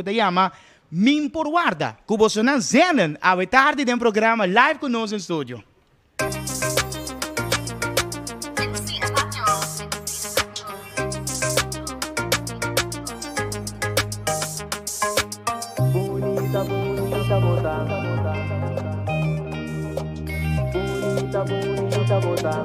que te llama Min por Guarda. Cubo sonan zenen a tarde de un programa live con nosotros en estudio. Bonita, bonita bota. Bonita, bonita bota.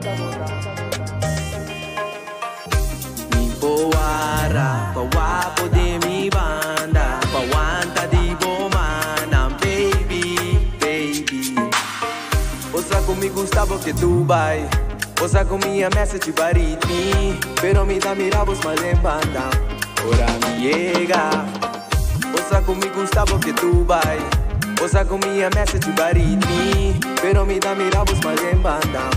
Mi poara, pawapo de mi banda, pawanta di bomana, baby, baby. Osa comigo Gustavo que Dubai, osa con mi message bariti, pero mi da mirabos mal en banda, ora mi llega. Osa comigo Gustavo que Dubai, osa con mi message bariti, pero mi da mirabos mal en banda.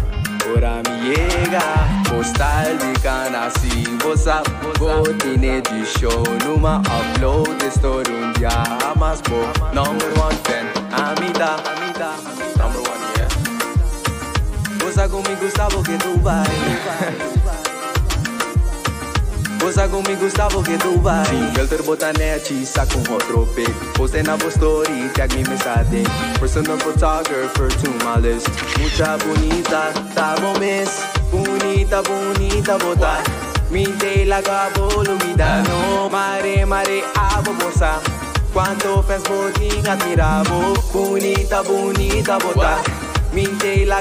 Ora mi llega, postal de canasi, vosa, botine de show, numa upload de story un dia, mas bo, number one fan, amida, number one, yeah. Vosa comigo Gustavo que Dubai, vosa comigo Gustavo que Dubai. Filter botanete, saca outro pic, postei na story, tag me mensagem, personal photographer to my list. Mucha bonita, tá bom mês, bonita, bonita botar. Mintei la lumida, no mare, mare, abo moça. Quanto fez botinha tiravo, bonita, bonita botar. Mintei la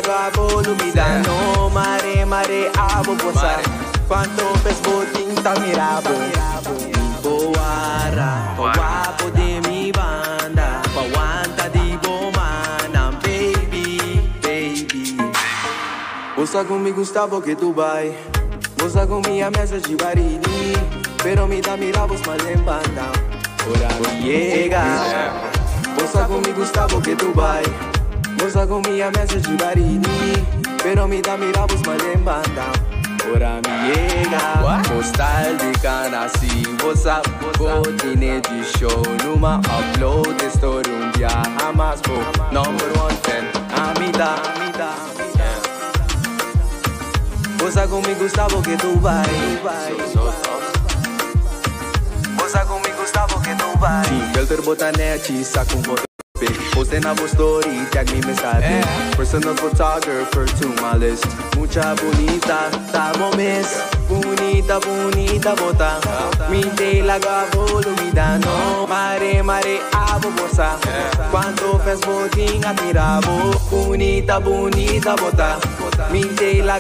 lumida, no mare, mare, abo moça. Quanto fez botinha miravo. Boara, guapo de mi banda, pawanta di bomana, baby, baby. Osa comigo Gustavo que Dubai, osa con mi message baridi, pero mi da mirabos mal en banda. Ora mi llega. Osa comigo Gustavo que Dubai, osa con mi message baridi, pero mi da mirabos mal en banda. Ora mi llega, postal de canasi, vosa, botine de show, numa upload de story un dia, jamás bo, number one fan, amida. Vosa comigo Gustavo que Dubai, vosa comigo Gustavo que Dubai. Filter botanete, saca foto. Postei na story, tag me mensagem, personal photographer to my list. Mucha bonita, tá bom mês, bonita, bonita bota. Mintei la lumida, no mare, mare, abo moça. Quanto fez botinha tiravo, bonita, bonita bota. Mintei la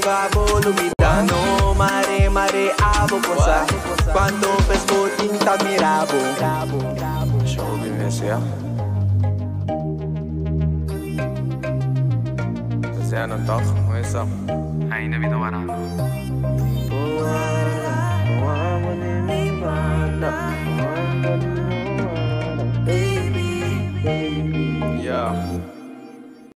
lumida, no mare, mare, abo moça. Quanto fez botinha miravo. Show me esse, Zijn er toch? Hoe is dat? Ainda vida barata.